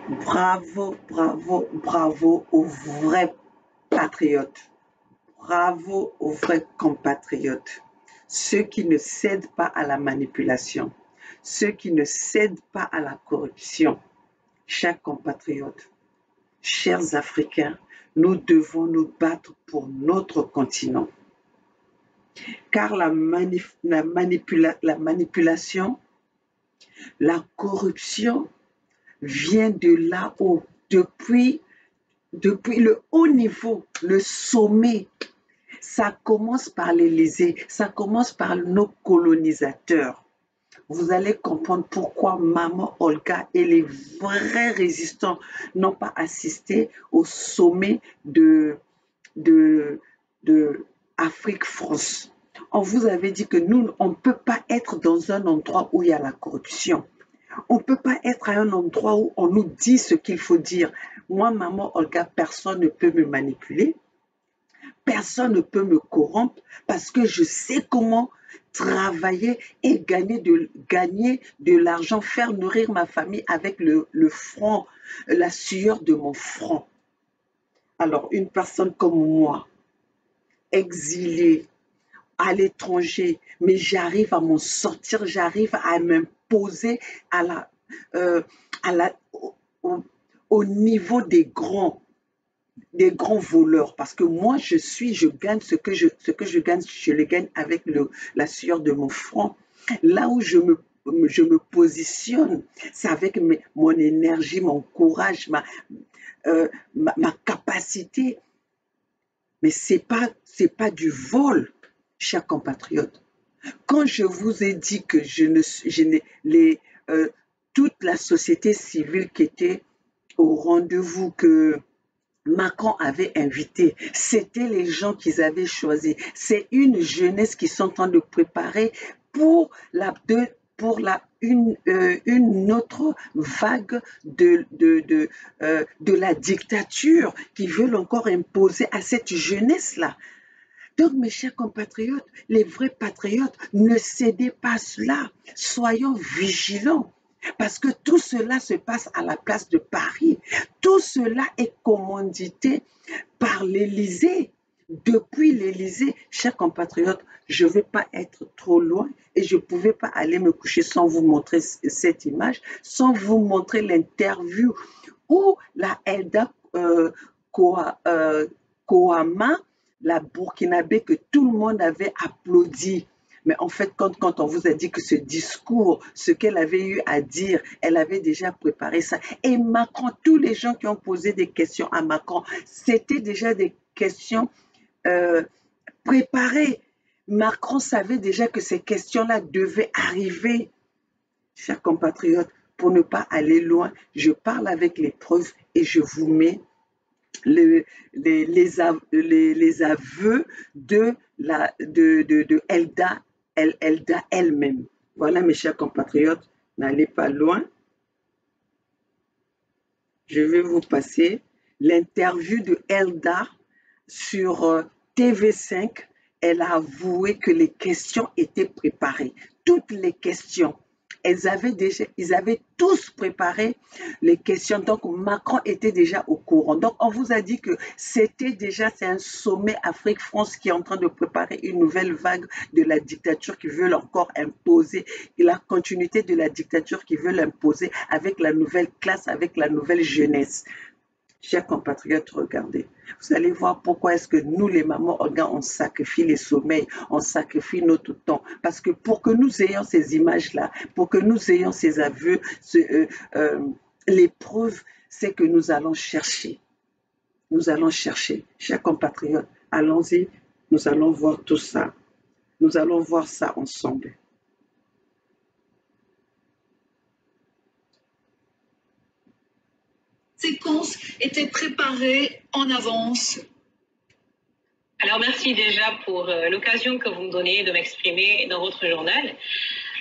Bravo, bravo, bravo aux vrais patriotes. Bravo aux vrais compatriotes. Ceux qui ne cèdent pas à la manipulation. Ceux qui ne cèdent pas à la corruption. Chers compatriotes, chers Africains, nous devons nous battre pour notre continent. Car la manipulation, la corruption vient de là où, depuis le haut niveau, le sommet, ça commence par l'Élysée, ça commence par nos colonisateurs. Vous allez comprendre pourquoi Maman Olga et les vrais résistants n'ont pas assisté au sommet de Afrique-France. On vous avait dit que nous, on ne peut pas être dans un endroit où il y a la corruption. On ne peut pas être à un endroit où on nous dit ce qu'il faut dire. Moi, Maman Olga, personne ne peut me manipuler. Personne ne peut me corrompre parce que je sais comment travailler et gagner de l'argent, faire nourrir ma famille avec le front, la sueur de mon front. Alors, une personne comme moi, exilée à l'étranger, mais j'arrive à m'en sortir, j'arrive à m'imposer au niveau des grands voleurs, parce que moi je gagne ce que je gagne, je le gagne avec la sueur de mon front. Là où je me positionne, c'est avec mon énergie, mon courage, ma capacité. Mais c'est pas du vol, chers compatriotes. Quand je vous ai dit que toute la société civile qui était au rendez-vous, que Macron avait invité, c'était les gens qu'ils avaient choisis. C'est une jeunesse qui sont en train de préparer pour une autre vague de la dictature qu'ils veulent encore imposer à cette jeunesse-là. Donc, mes chers compatriotes, les vrais patriotes, ne cédez pas à cela. Soyons vigilants. Parce que tout cela se passe à la place de Paris. Tout cela est commandité par l'Élysée. Depuis l'Élysée, chers compatriotes, je ne vais pas être trop loin et je ne pouvais pas aller me coucher sans vous montrer cette image, sans vous montrer l'interview où la Elda Kohama, la Burkinabé, que tout le monde avait applaudi. Mais en fait, quand on vous a dit que ce discours, ce qu'elle avait eu à dire, elle avait déjà préparé ça. Et Macron, tous les gens qui ont posé des questions à Macron, c'était déjà des questions préparées. Macron savait déjà que ces questions-là devaient arriver. Chers compatriotes, pour ne pas aller loin, je parle avec les preuves et je vous mets les aveux de Elda elle-même. Voilà, mes chers compatriotes, n'allez pas loin. Je vais vous passer l'interview de Elda sur TV5. Elle a avoué que les questions étaient préparées. Toutes les questions. Ils avaient tous préparé les questions. Donc, Macron était déjà au courant. Donc, on vous a dit que c'est un sommet Afrique-France qui est en train de préparer une nouvelle vague de la dictature qui veulent encore imposer, et la continuité de la dictature qui veulent imposer avec la nouvelle classe, avec la nouvelle jeunesse. Chers compatriotes, regardez. Vous allez voir pourquoi est-ce que nous, les mamans Olga, on sacrifie les sommeils, on sacrifie notre temps. Parce que pour que nous ayons ces images-là, pour que nous ayons ces aveux, les preuves, c'est que nous allons chercher. Nous allons chercher. Chers compatriotes, allons-y, nous allons voir tout ça. Nous allons voir ça ensemble. Séquence était préparée en avance. Alors merci déjà pour l'occasion que vous me donnez de m'exprimer dans votre journal.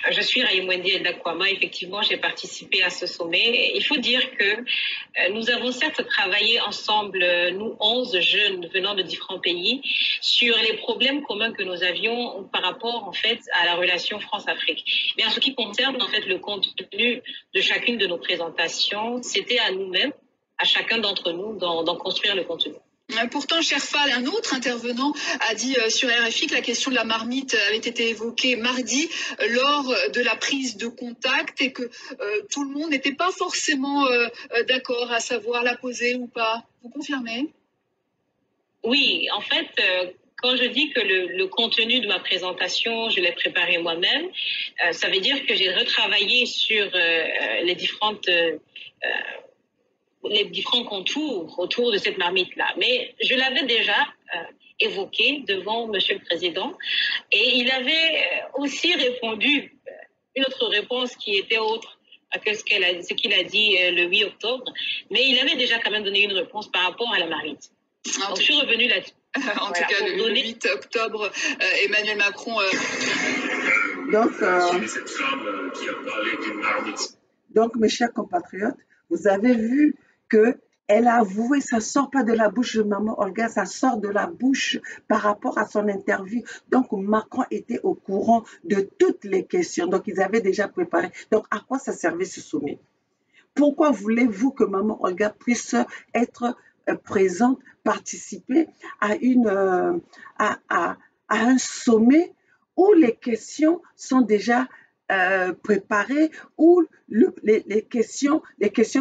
Je suis Raïmwendi Eldakwama. Effectivement, j'ai participé à ce sommet. Il faut dire que nous avons certes travaillé ensemble, nous 11 jeunes venant de différents pays, sur les problèmes communs que nous avions par rapport en fait à la relation France-Afrique. Mais en ce qui concerne en fait le contenu de chacune de nos présentations, c'était à nous-mêmes, à chacun d'entre nous, d'en construire le contenu. Pourtant, Sherfal, un autre intervenant, a dit sur RFI que la question de la marmite avait été évoquée mardi lors de la prise de contact et que tout le monde n'était pas forcément d'accord à savoir la poser ou pas. Vous confirmez? Oui, en fait, quand je dis que le contenu de ma présentation, je l'ai préparé moi-même, ça veut dire que j'ai retravaillé sur les différents contours autour de cette marmite-là. Mais je l'avais déjà évoqué devant Monsieur le Président et il avait aussi répondu une autre réponse qui était autre que ce qu'il a dit le 8 octobre, mais il avait déjà quand même donné une réponse par rapport à la marmite. Donc je suis revenue là-dessus. En tout cas, le 8 octobre, Emmanuel Macron... Donc, mes chers compatriotes, vous avez vu qu'elle a avoué, ça ne sort pas de la bouche de maman Olga, ça sort de la bouche par rapport à son interview. Donc, Macron était au courant de toutes les questions. Donc, ils avaient déjà préparé. Donc, à quoi ça servait ce sommet? Pourquoi voulez-vous que maman Olga puisse être présente, participer à un sommet où les questions sont déjà préparées, où les questions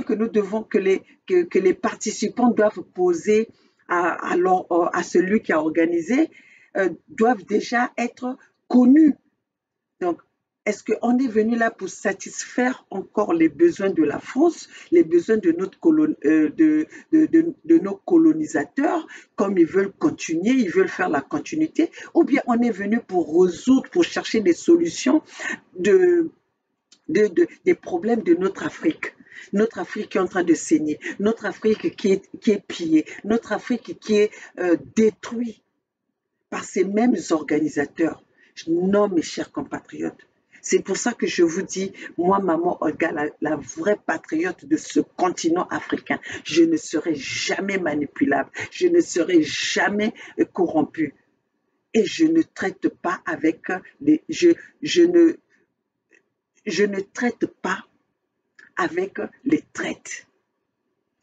que nous devons, que les participants doivent poser à celui qui a organisé, doivent déjà être connues. Donc, est-ce qu'on est venu là pour satisfaire encore les besoins de la France, les besoins de nos colonisateurs, comme ils veulent continuer, ils veulent faire la continuité, ou bien on est venu pour résoudre, pour chercher des solutions des problèmes de notre Afrique? Notre Afrique qui est en train de saigner, notre Afrique qui est pillée, notre Afrique qui est détruite par ces mêmes organisateurs. Non, mes chers compatriotes. C'est pour ça que je vous dis, moi, maman Olga, la vraie patriote de ce continent africain, je ne serai jamais manipulable, je ne serai jamais corrompue. Et je ne traite pas avec je ne traite pas avec les traites.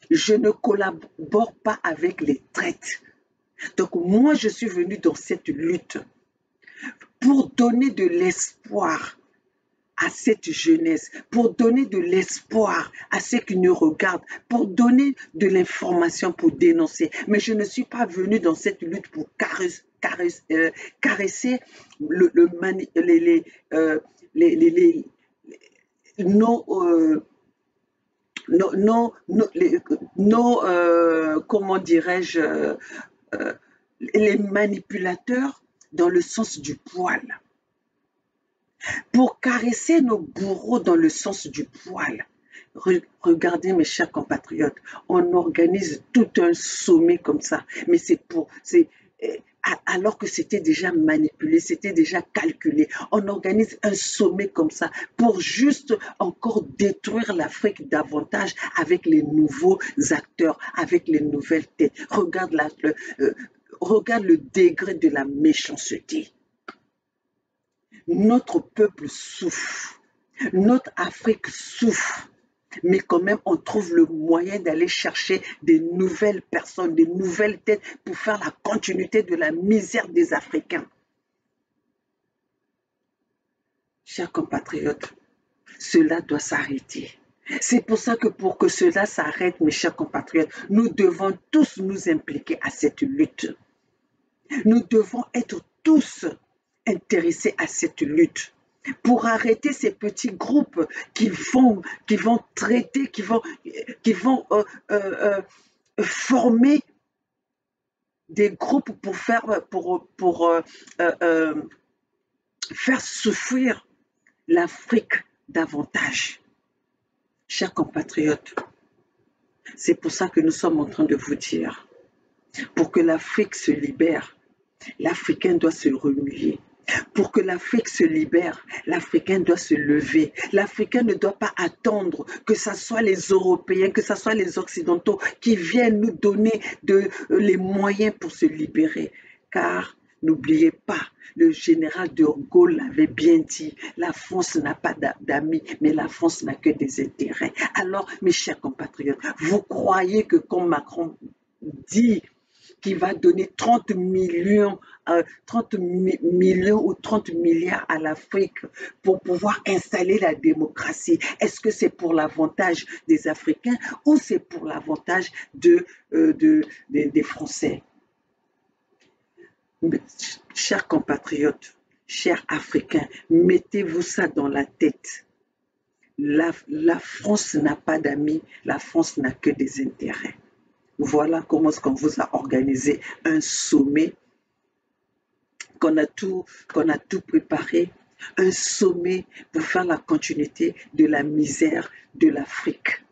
Je ne collabore pas avec les traites. Donc moi, je suis venue dans cette lutte pour donner de l'espoir à cette jeunesse, pour donner de l'espoir à ceux qui nous regardent, pour donner de l'information, pour dénoncer. Mais je ne suis pas venue dans cette lutte pour caresser comment dirais-je, les manipulateurs dans le sens du poil. Pour caresser nos bourreaux dans le sens du poil. Regardez mes chers compatriotes, on organise tout un sommet comme ça, mais alors que c'était déjà manipulé, c'était déjà calculé. On organise un sommet comme ça pour juste encore détruire l'Afrique davantage avec les nouveaux acteurs, avec les nouvelles têtes. Regarde le degré de la méchanceté. Notre peuple souffre, notre Afrique souffre, mais quand même on trouve le moyen d'aller chercher des nouvelles personnes, des nouvelles têtes pour faire la continuité de la misère des Africains. Chers compatriotes, cela doit s'arrêter. C'est pour ça que pour que cela s'arrête, mes chers compatriotes, nous devons tous nous impliquer à cette lutte. Nous devons être tous intéressés à cette lutte pour arrêter ces petits groupes qui vont traiter, qui vont former des groupes pour faire souffrir l'Afrique davantage. Chers compatriotes, c'est pour ça que nous sommes en train de vous dire, pour que l'Afrique se libère, l'Africain doit se remuer. Pour que l'Afrique se libère, l'Africain doit se lever. L'Africain ne doit pas attendre que ce soit les Européens, que ce soit les Occidentaux qui viennent nous donner les moyens pour se libérer. Car n'oubliez pas, le général de Gaulle l'avait bien dit, la France n'a pas d'amis, mais la France n'a que des intérêts. Alors, mes chers compatriotes, vous croyez que quand Macron dit qui va donner 30 millions, 30 millions ou 30 milliards à l'Afrique pour pouvoir installer la démocratie. Est-ce que c'est pour l'avantage des Africains ou c'est pour l'avantage des Français? Chers compatriotes, chers Africains, mettez-vous ça dans la tête. La France n'a pas d'amis, la France n'a que des intérêts. Voilà comment est-ce qu'on vous a organisé un sommet, qu'on a tout préparé, un sommet pour faire la continuité de la misère de l'Afrique.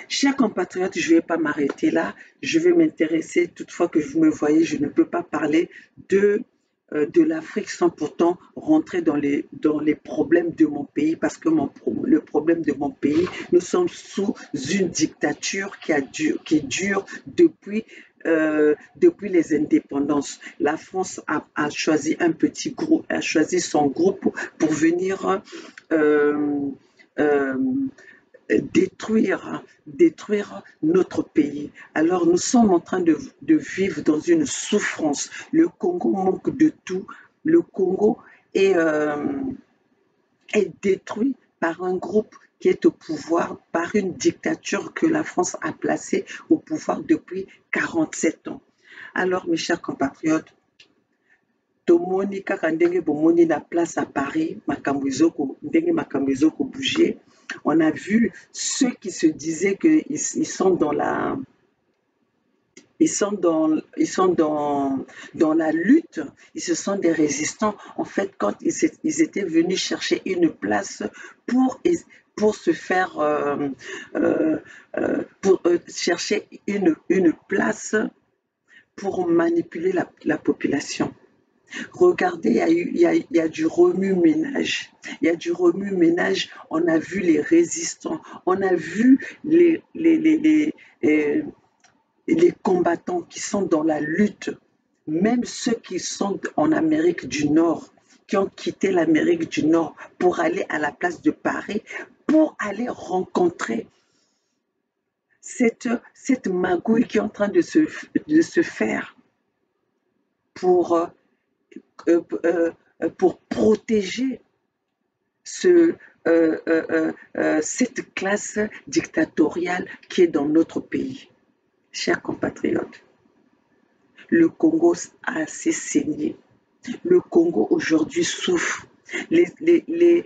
Chers compatriotes, je ne vais pas m'arrêter là, je vais m'intéresser, toutefois que vous me voyez, je ne peux pas parler de l'Afrique sans pourtant rentrer dans les problèmes de mon pays, parce que le problème de mon pays, nous sommes sous une dictature qui dure depuis les indépendances. La France a choisi un petit groupe, a choisi son groupe pour venir détruire notre pays. Alors nous sommes en train de vivre dans une souffrance. Le Congo manque de tout. Le Congo est détruit par un groupe qui est au pouvoir, par une dictature que la France a placée au pouvoir depuis 47 ans. Alors mes chers compatriotes, tomoni kaka ndenge bomoni la place à Paris, ndenge makambo bouger. On a vu ceux qui se disaient qu'ils sont dans la lutte, ils se sont des résistants. En fait, quand ils étaient venus chercher une place pour se faire chercher une place pour manipuler la population. Regardez, il y a du remue-ménage. Il y a du remue-ménage. On a vu les résistants. On a vu les combattants qui sont dans la lutte. Même ceux qui sont en Amérique du Nord, qui ont quitté l'Amérique du Nord pour aller à la place de Paris, pour aller rencontrer cette magouille qui est en train de se faire pour protéger cette classe dictatoriale qui est dans notre pays. Chers compatriotes, le Congo a assez saigné. Le Congo aujourd'hui souffre. Les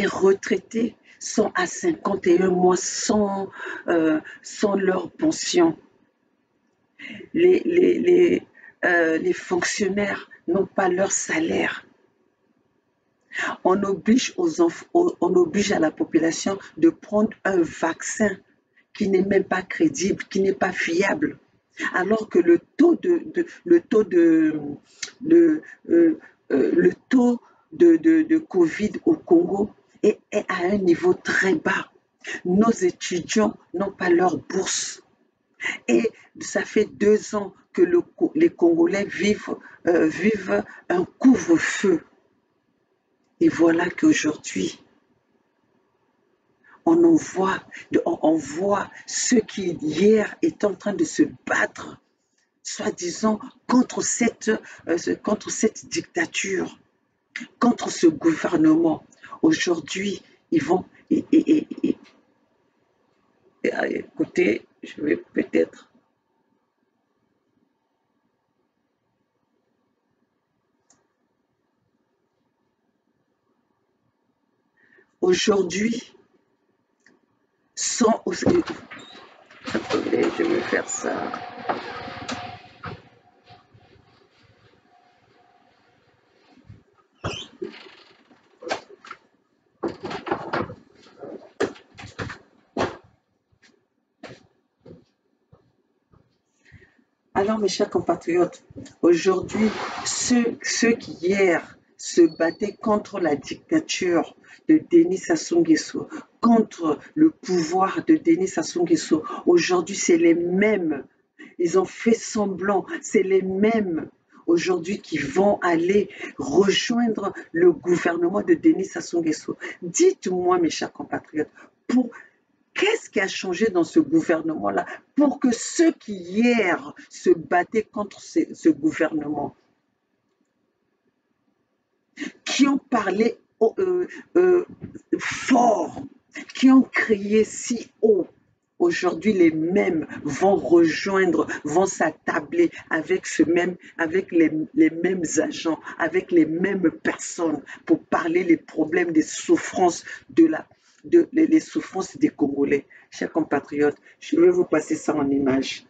retraités sont à 51 mois sans leur pension. Les fonctionnaires n'ont pas leur salaire. On oblige à la population de prendre un vaccin qui n'est même pas crédible, qui n'est pas fiable, alors que le taux de Covid au Congo est à un niveau très bas. Nos étudiants n'ont pas leur bourse. Et ça fait 2 ans que les Congolais vivent un couvre-feu. Et voilà qu'aujourd'hui, on voit ceux qui hier étaient en train de se battre, soi-disant, contre cette dictature, contre ce gouvernement. Aujourd'hui, ils vont... écoutez, je vais peut-être... Aujourd'hui, attendez, je vais faire ça. Alors, mes chers compatriotes, aujourd'hui, ceux qui hier se battaient contre la dictature de Denis Sassou Nguesso, contre le pouvoir de Denis Sassou Nguesso, aujourd'hui, c'est les mêmes. Ils ont fait semblant, c'est les mêmes aujourd'hui qui vont aller rejoindre le gouvernement de Denis Sassou Nguesso. Dites-moi, mes chers compatriotes, pour qu'est-ce qui a changé dans ce gouvernement-là pour que ceux qui hier se battaient contre ce gouvernement, qui ont parlé fort, qui ont crié si haut, aujourd'hui les mêmes vont rejoindre, vont s'attabler avec avec les mêmes agents, avec les mêmes personnes pour parler les problèmes, des souffrances les souffrances des Congolais. Chers compatriotes, je vais vous passer ça en image.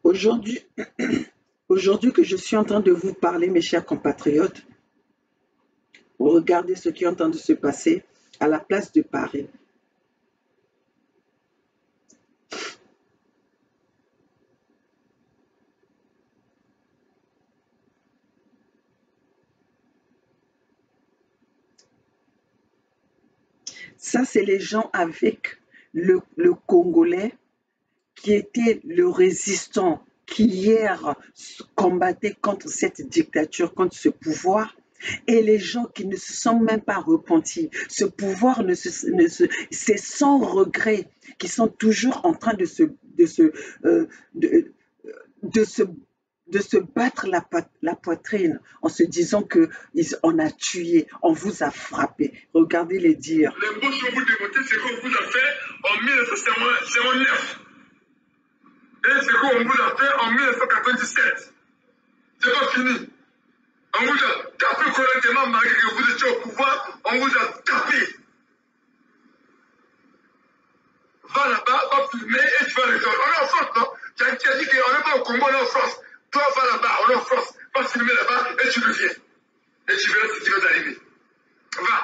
Aujourd'hui, aujourd'hui que je suis en train de vous parler, mes chers compatriotes, regardez ce qui est en train de se passer à la place de Paris. Ça, c'est les gens avec le Congolais qui était le résistant, qui hier combattait contre cette dictature, contre ce pouvoir, et les gens qui ne se sont même pas repentis. Ce pouvoir c'est sans regret, qui sont toujours en train de se battre la poitrine en se disant qu'on a tué, on vous a frappé. Regardez les dires. Les mots que vous démontez, c'est qu'on vous a fait en 1959. Et ce qu'on vous a fait en 1997. C'est pas fini. On vous a tapé correctement malgré que vous étiez au pouvoir. On vous a tapé. Va là-bas, va filmer et tu vas résoudre. On est en France, non? Tu as dit qu'on n'est pas au Congo, on est en France. Toi, va là-bas, on est en France. Va filmer là-bas et tu reviens. Et tu verras ce qui va t'arriver. Va.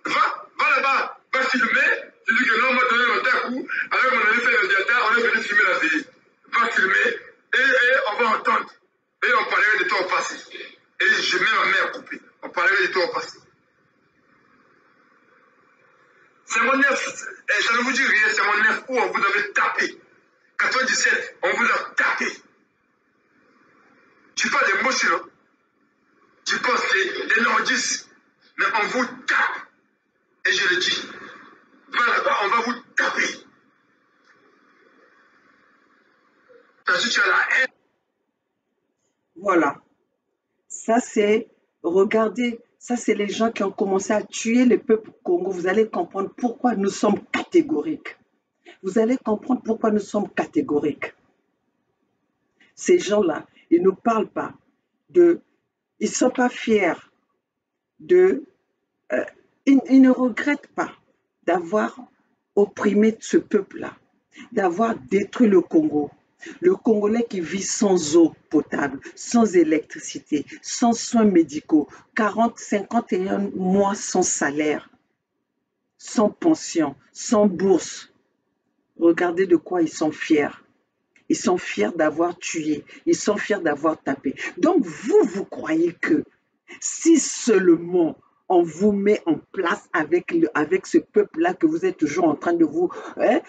Va là-bas, va filmer. Tu dis que non, on m'a donné le coup. Avec mon ami fait le diata, on est venu filmer la vie. Va filmer et on va entendre. Et on parlerait de toi au passé. Et je mets ma main à couper. On parlerait de toi au passé. C'est mon neuf. Ça ne vous dit rien, c'est mon neuf où on vous avait tapé. 97, on vous a tapé. Tu parles des mots sur. Tu penses des nordistes. Mais on vous tape. Et je le dis. Va là-bas, on va vous taper. Parce que tu as la haine. Voilà. Ça, c'est, regardez, ça, c'est les gens qui ont commencé à tuer le peuple Congo. Vous allez comprendre pourquoi nous sommes catégoriques. Vous allez comprendre pourquoi nous sommes catégoriques. Ces gens-là, ils ne parlent pas de... Ils ne sont pas fiers de... ils ne regrettent pas d'avoir opprimé ce peuple-là, d'avoir détruit le Congo. Le Congolais qui vit sans eau potable, sans électricité, sans soins médicaux, 40, 51 mois sans salaire, sans pension, sans bourse. Regardez de quoi ils sont fiers. Ils sont fiers d'avoir tué, ils sont fiers d'avoir tapé. Donc vous croyez que si seulement on vous met en place avec ce peuple-là que vous êtes toujours en train de vous, hein,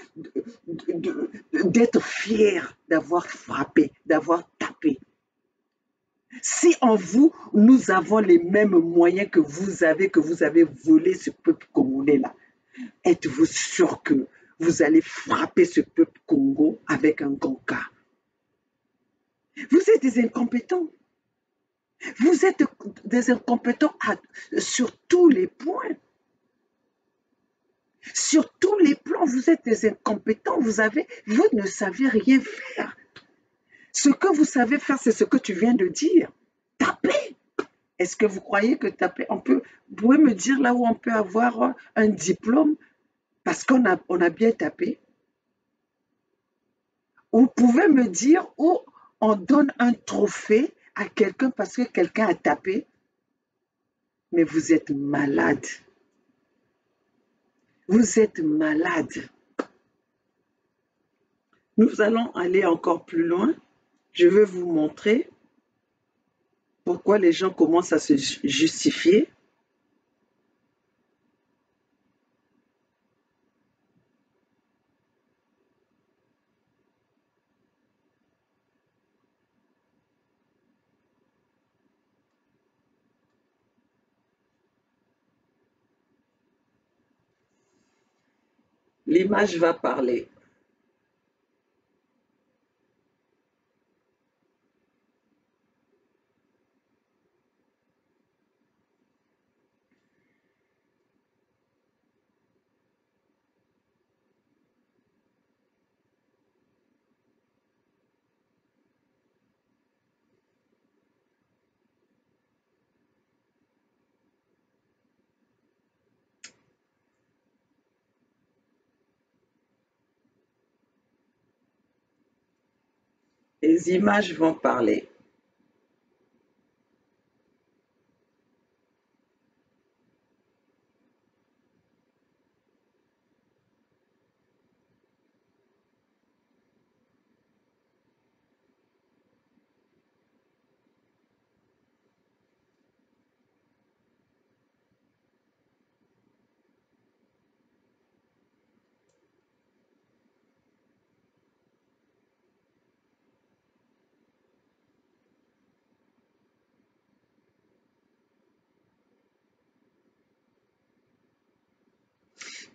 d'être fier d'avoir frappé, d'avoir tapé. Si en vous, nous avons les mêmes moyens que vous avez volé ce peuple congolais-là, êtes-vous sûr que vous allez frapper ce peuple Congo avec un gonka? Vous êtes des incompétents. Vous êtes des incompétents sur tous les points. Sur tous les plans, vous êtes des incompétents. Vous ne savez rien faire. Ce que vous savez faire, c'est ce que tu viens de dire. Taper. Est-ce que vous croyez que taper, vous pouvez me dire là où on peut avoir un diplôme parce qu'on a bien tapé? Vous pouvez me dire où on donne un trophée à quelqu'un parce que quelqu'un a tapé? Mais vous êtes malade. Vous êtes malade. Nous allons aller encore plus loin. Je vais vous montrer pourquoi les gens commencent à se justifier. L'image va parler. Les images vont parler.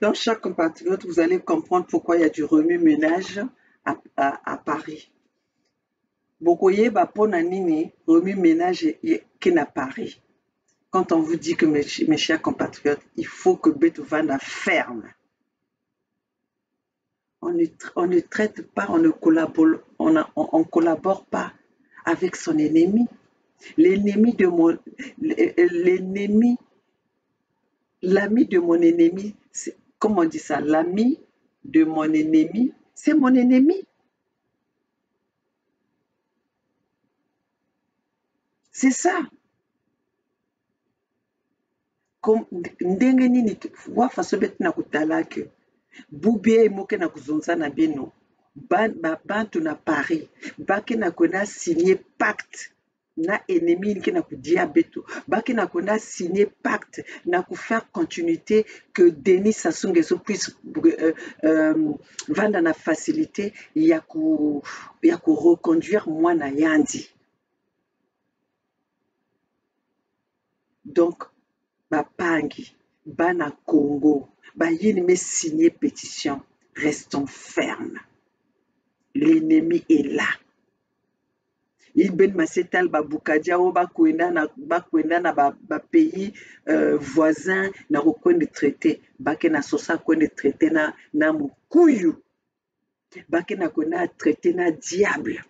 Dans chaque compatriote, vous allez comprendre pourquoi il y a du remue-ménage à Paris. Bokoye bapona nini remue-ménage qui n'a Paris. Quand on vous dit que mes chers compatriotes, il faut que Beethoven ferme. On ne traite pas, on ne collabore pas avec son ennemi. L'ami de mon ennemi, comment on dit ça? L'ami de mon ennemi, c'est mon ennemi. C'est ça. Ndenge nini wafaso beti na kutala ke bubie moke na kuzonza na beno bantu na Paris baki na kona signer pacte na ennemi qui na kudia beto baki na kona signer pacte na faire continuité que Denis Sassou Nguesso puisse vendre na facilité ya ku reconduire mwana yandi. Donc bapangi bana Congo bayini me signer pétition, restons fermes, l'ennemi est là. Il ben masetal babukadia o bakwenda na ba pays voisins na kokwende traité bake na sosa kwende traité na mukuyu bake na kwenda traité na diable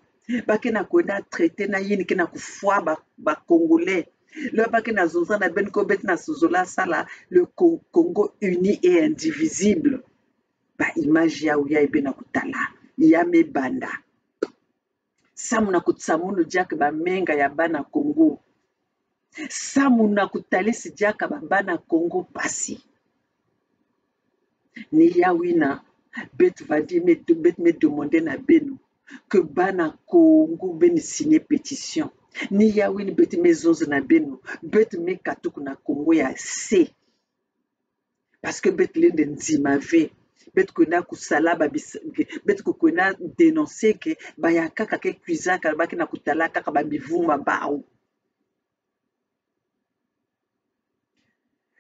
bake na kwenda traité na yini ke na kufwa ba congolais. Le bake na zonza na ben ko bet na sozola sala le Congo uni et indivisible. Ba image ya uya ebe na kutala ya me banda. Samuna kutsamunu diaka ba menga ya bana Congo. Samuna kutalisi diaka ba bana Congo pasi. Ni ya wina bet va dire bet me demander na benu que bana Congo ben signer pétition. Ni ya wini bet me zozo na benu bet me katuku na Congo ya C. Parce que bet lende nzima ve. Bet kona kusala bet kona dénoncer que baya kaka ke cuisine kalbaki na kutala kaka ba bivuma bao.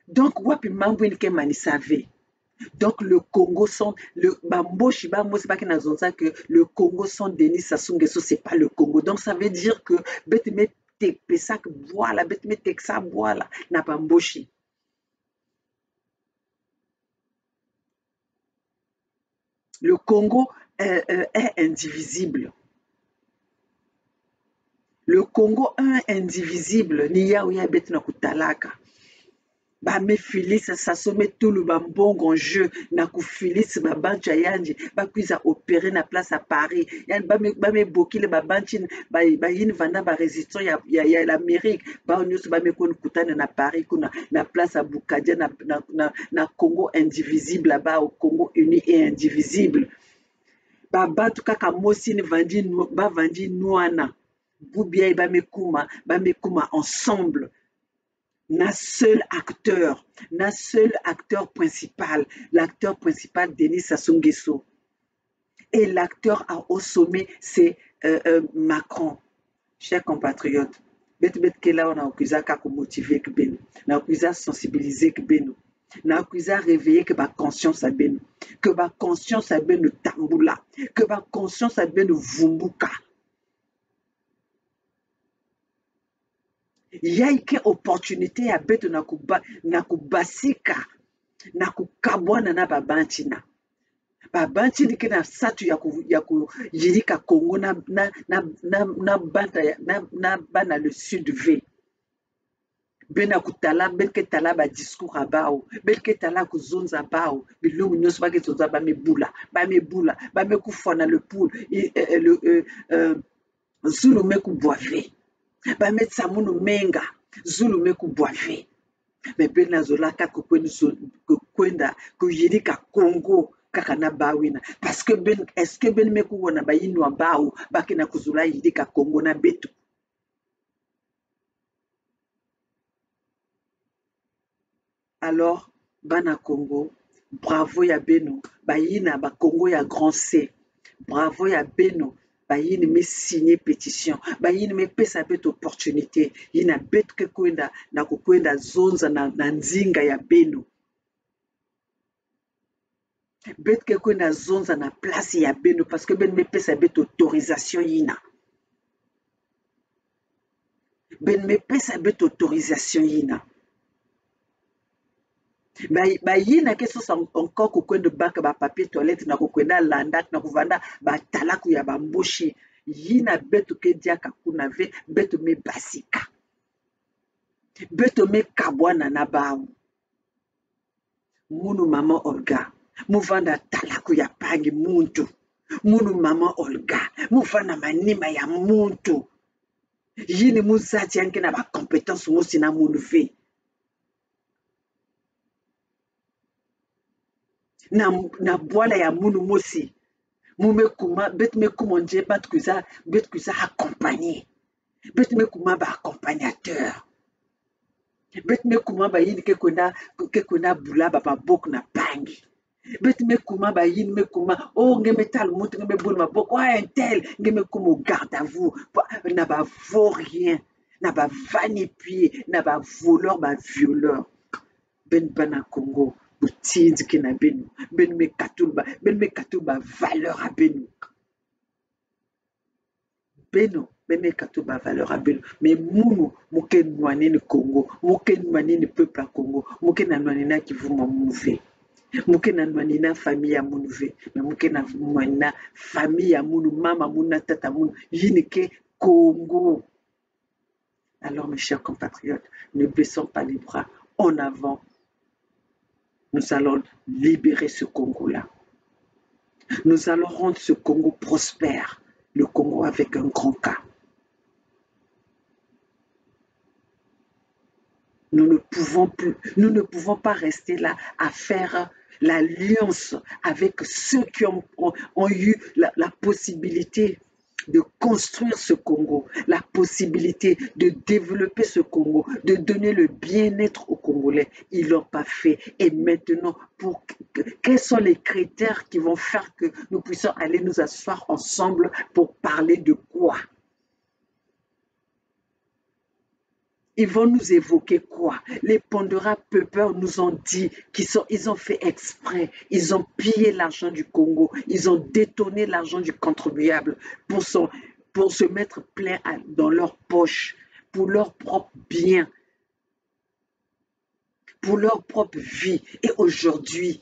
Donc wapi mambo ni ke manisave. Donc le Congo sont le bamboshi bambosi baki na zonza que le Congo sont Denis Sassou Nguesso, c'est pas le Congo. Donc ça veut dire que bet me te pesak voilà bet me teksa voilà na bamboshi. Le Congo est indivisible. Le Congo est indivisible. Ni ya uya bet na kutalaka. Bame Félix Sassome tout le bambongo en jeu na ku Félix babancha yanje bakuiza opérer na place à Paris yani bame bokile babanchi ba yin vanda ba résistant ya l'Amérique ba nyuso bame kon kutana na Paris kuna na place à Bukadia na Congo indivisible là-bas au Congo uni et indivisible baba tout kaka mosi ni vandi noana bubia bame kuma ensemble na seul acteur principal, l'acteur principal Denis Sassou Nguesso. Et l'acteur au sommet, c'est Macron. Chers compatriotes, bet que là on a accusé qu'à motiver que ben, on a accusé sensibiliser que ben, on a accusé réveiller que ba conscience a ben, que ba conscience a ben tambula, que ba conscience a ben vumbuka. Yaike opportunité ya beto na kubasika na kukabwana na babanchina babanchini ke na satu ya ku yirika Congo na bana le sud v bena kutala belke tala ba discours abao belke tala kuzonza bao bilungu nyonso bake toza bamebula bamekufana le poule zulu mekubwafe bametsa munu menga zulu mekubwafe mebe nazolaka kwenda kuyirika Congo kaka na bawina parce que ben est-ce que ben mekuona bayinwa bao bakina kuzula yirika Congo na betu alors bana Congo bravo ya beno bayina ba Congo ya grand C bravo ya beno bayini me signer pétition bayini me pesa beto opportunité yina betu ke kwenda na kukwenda zonza na nzinga ya beno betu ke kwenda zonza na place ya beno parce que ben me pesa beto autorisation yina ben me pesa beto autorisation yina bayina ke sosa encore kukwenda baka ba papier toilette na kukwenda landak na kuvanda batalaku ya bamboshi yina betu ke diaka kuna ve betu me basika betu me kabwana na bao munu mama Olga muvanda talaku ya pangi muntu munu mama Olga muvanda manima ya muntu yini muzati yanke na ba compétence musi na munu ve na bwala ya munu mosi mumekuma betu mekuma nje batu kuza accompagner betu mekuma ba accompagnateur betu mekuma ba yini ke kwenda bula ba maboko na pangi betu mekuma ba yini mekuma oh ngeme tal mutu ngeme bula maboko ah intel ngeme kuma garde à vous na ba vaurien na ba vanipier na ba voleur ba violeur ben bana Congo butindi ke na benu ben me katuba valeur à benu beno ben me katuba valeur à benu mais munu moke nwanini Congo moke nwanini peuple à Congo moke na nwanina kivuma mouvé moke na nwanina famille ya mouvé mais moke na nwanina famille ya munu mama muna tata munu yini ke Congo. Alors mes chers compatriotes, ne baissons pas les bras, en avant. Nous allons libérer ce Congo-là. Nous allons rendre ce Congo prospère, le Congo avec un grand K. Nous ne pouvons pas rester là à faire l'alliance avec ceux qui ont eu la possibilité de construire ce Congo, la possibilité de développer ce Congo, de donner le bien-être aux Congolais. Ils ne l'ont pas fait. Et maintenant, quels sont les critères qui vont faire que nous puissions aller nous asseoir ensemble pour parler de quoi? Ils vont nous évoquer quoi? Les Pandora Papers nous ont dit qu'ils ont fait exprès. Ils ont pillé l'argent du Congo. Ils ont détourné l'argent du contribuable pour se mettre plein dans leur poche, pour leur propre bien, pour leur propre vie. Et aujourd'hui,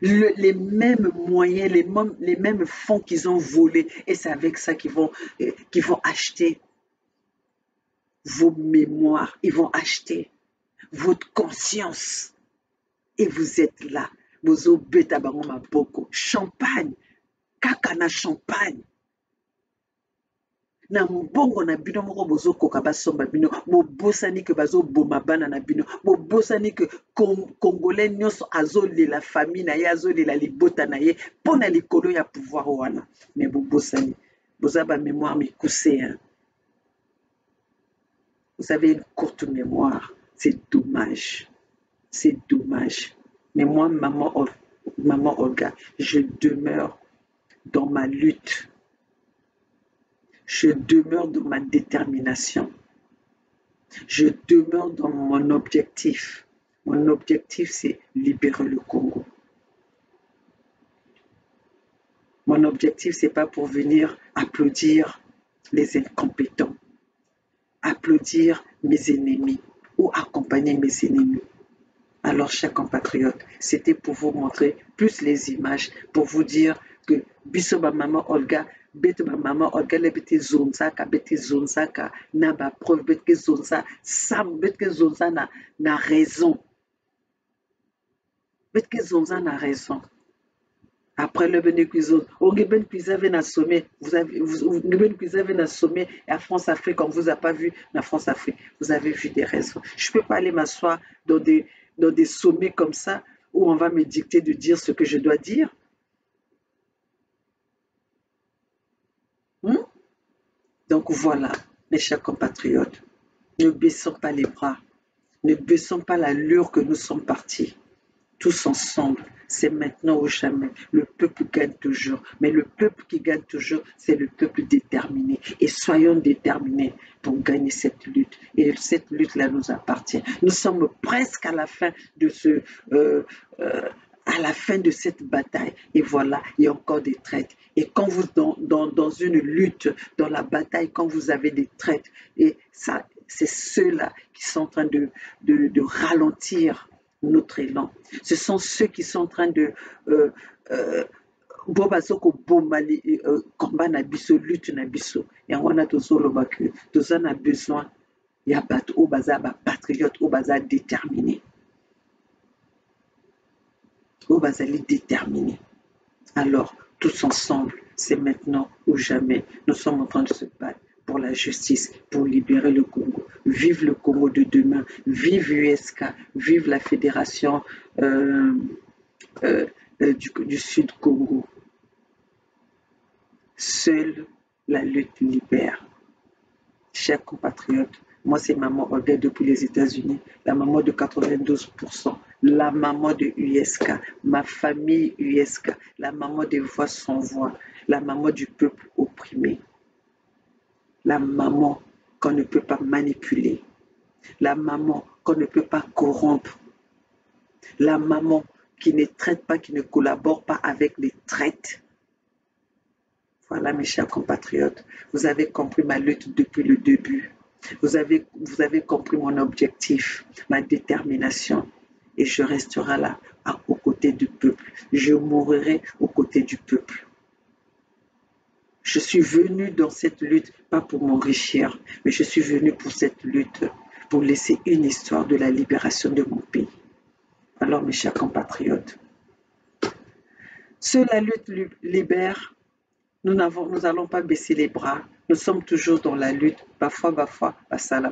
les mêmes moyens, les mêmes fonds qu'ils ont volés, et c'est avec ça qu'ils vont acheter vos mémoires, ils vont acheter votre conscience. Et vous êtes là. Bozo beta bango maboko. Champagne. Kaka na champagne. Na mbongo na bino moko bozo koka basomba bino. Bobosani ke bazo boma bana na bino. Bobosani ke Congolais nyonso azolela famille na ye, azolela libota na ye, pona likolo ya pouvoir wana. Mais bobosani. Boza ba mémoire mikuse, hein. Vous avez une courte mémoire. C'est dommage. C'est dommage. Mais moi, maman Olga, je demeure dans ma lutte. Je demeure dans ma détermination. Je demeure dans mon objectif. Mon objectif, c'est libérer le Congo. Mon objectif, c'est pas pour venir applaudir les incompétents, applaudir mes ennemis ou accompagner mes ennemis. Alors, chers compatriotes, c'était pour vous montrer plus les images, pour vous dire que Bisoba Maman Olga, Betoba Maman Olga, le bete zonzaka, na ba preuve, bete zonza, sam, bete zonza na raison. Bete zonza na raison. Après le bénéfice, au Geben Cuisave na sommet, vous avez na sommet et à France-Afrique, on ne vous a pas vu na France-Afrique, vous avez vu des raisons. Je ne peux pas aller m'asseoir dans des sommets comme ça où on va me dicter de dire ce que je dois dire. Donc voilà, mes chers compatriotes, ne baissons pas les bras, ne baissons pas l'allure que nous sommes partis. Tous ensemble, c'est maintenant ou jamais. Le peuple gagne toujours. Mais le peuple qui gagne toujours, c'est le peuple déterminé. Et soyons déterminés pour gagner cette lutte. Et cette lutte-là nous appartient. Nous sommes presque à la fin de à la fin de cette bataille. Et voilà, il y a encore des traites. Et quand vous, dans une lutte, dans la bataille, quand vous avez des traites, et ça, c'est ceux-là qui sont en train de ralentir notre élan. Ce sont ceux qui sont en train de bobazoko bomali combat na biso, lutte na biso. Et on a tous a besoin, il y a au baza patriote, au baza déterminé. Au baza déterminé. Alors, tous ensemble, c'est maintenant ou jamais. Nous sommes en train de se battre pour la justice, pour libérer le Congo. Vive le Congo de demain, vive USK, vive la fédération du Sud Congo. Seule la lutte libère. Chers compatriotes, moi c'est maman Olga depuis les États-Unis, la maman de 92%, la maman de USK, ma famille USK, la maman des voix sans voix, la maman du peuple opprimé. La maman qu'on ne peut pas manipuler, la maman qu'on ne peut pas corrompre, la maman qui ne traite pas, qui ne collabore pas avec les traites. Voilà mes chers compatriotes, vous avez compris ma lutte depuis le début. Vous avez compris mon objectif, ma détermination. Et je resterai là, aux côtés du peuple. Je mourrai aux côtés du peuple. Je suis venu dans cette lutte, pas pour m'enrichir, mais je suis venu pour cette lutte, pour laisser une histoire de la libération de mon pays. Alors, mes chers compatriotes, seule la lutte libère, nous n'allons pas baisser les bras. Nous sommes toujours dans la lutte, parfois, basala.